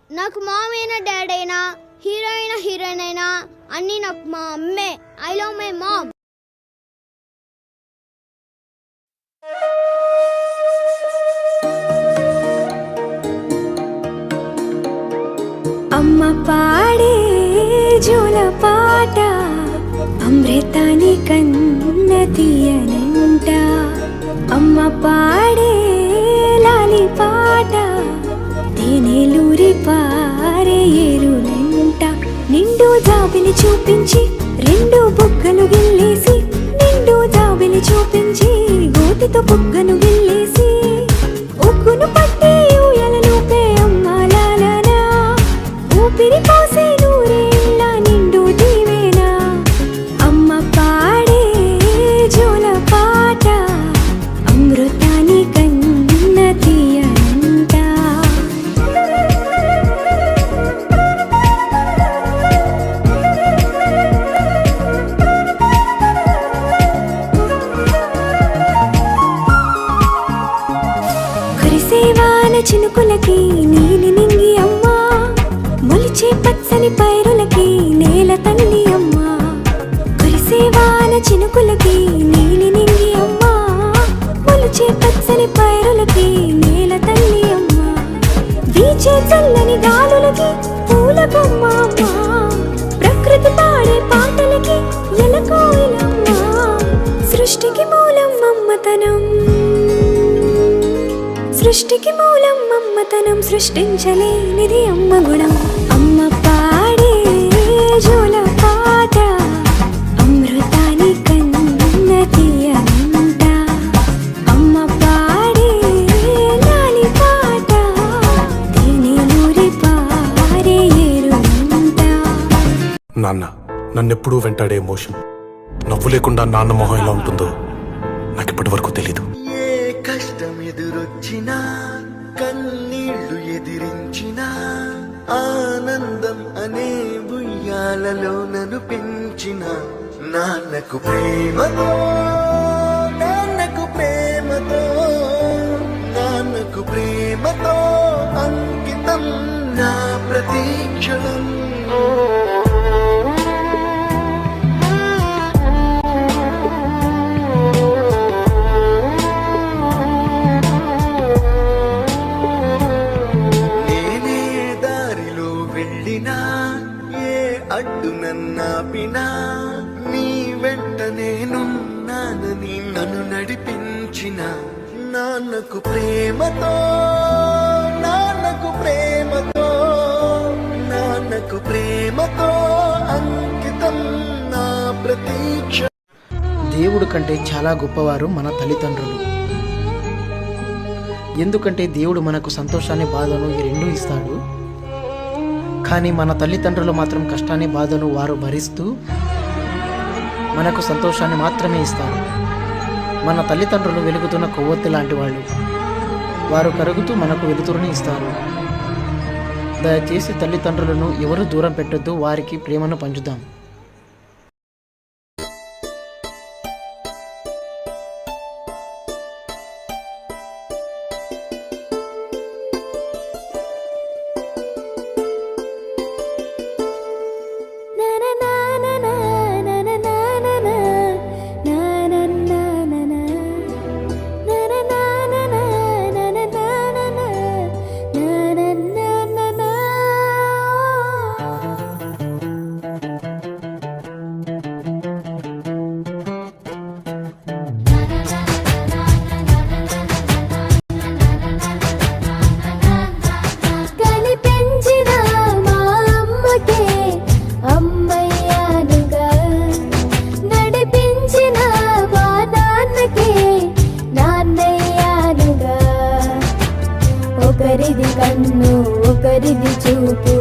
నాకు మామ్ అయినా డాడ్ అయినా హీరో అయినా హీరోయిన్ అయినా అన్నీ నాకు మా అమ్మే. I love my mom. అమ్మ పాడే జోల పాట అమృతాని కన్న తీయనంట. అమ్మ పాడే లాలి పాట తేనెలూరి పారే ఏరులంట. నిండు జాబిలి చూపించి రెండు బుగ్గలు గిల్లేసి, నిండు జాబిలి చూపించి గోటితో బుగ్గను గిల్లేసి, ఉగ్గును పట్టి ఊయలలోపే అమ్మ లాలనా, ఊపిరి పోసే నూరేళ్ళ నిండు దీవేనా. అమ్మ పాడే జోల పాట అమృతాని కన్న తీయనంట. కురిసేవాన చినుకులకి నీలి నింగి అమ్మా, మొలిచే పచ్చని పైరులకి నేల తల్లి అమ్మా. కురిసేవాన చినుకులకి నీలి నింగి అమ్మా, మొలిచే పచ్చని పైరులకి నేల తల్లి అమ్మా. వీచే చల్లని గాలులకి పూల బొమ్మ అమ్మా, ప్రకృతి పాడే పాటలకి ఎలకోయిలమ్మా. సృష్టికి మూలం మమ్మతనం, సృష్టికి మూలం మమ్మతనం, సృష్టించలేనిది అమ్మ గుణం. అమ్మ పాడే జోల పాట అమృతాని కన్న తీయనంట. అమ్మ పాడే లాలి పాట తేనెలూరి పారే ఏరులంట. నాన్న నన్నెప్పుడూ వెంటాడే ఎమోషన్, నవ్వు లేకుండా నాన్న మొహం ఎలా ఉంటుందో నాకు ఇప్పటి వరకు తెలీదు. ఏ కష్టం ఎదురొచ్చినా, కన్నీళ్లు ఎదిరించినా, ఆనందం అనే ఉయ్యాలలో నన్ను పెంచిన నాన్నకు ప్రేమతో, నాన్నకు ప్రేమతో, నాన్నకు ప్రేమతో అంకితం నా ప్రతీక్షణం. అడ్డు నన్నాపినా నీ వెంట నేనున్నానని నన్ను నడిపించిన నాన్నకు ప్రేమతో, నాన్నకు ప్రేమతో, నాన్నకు ప్రేమతో అంకితం నా ప్రతీక్ష. దేవుడు కంటే చాలా గొప్పవారు మన తల్లిదండ్రులు. ఎందుకంటే దేవుడు మనకు సంతోషాన్ని బాధను ఈ రెండూ ఇస్తాడు. కానీ మన తల్లిదండ్రులు మాత్రం కష్టాన్ని బాధను వారు భరిస్తూ మనకు సంతోషాన్ని మాత్రమే ఇస్తారు. మన తల్లిదండ్రులు వెలుగుతున్న కొవ్వొత్తి లాంటి వాళ్ళు, వారు కరుగుతూ మనకు వెలుతురుని ఇస్తారు. దయచేసి తల్లిదండ్రులను ఎవరు దూరం పెట్టొద్దు, వారికి ప్రేమను పంచుదాం. ఒకరిది కన్ను ఒకరిది చూపు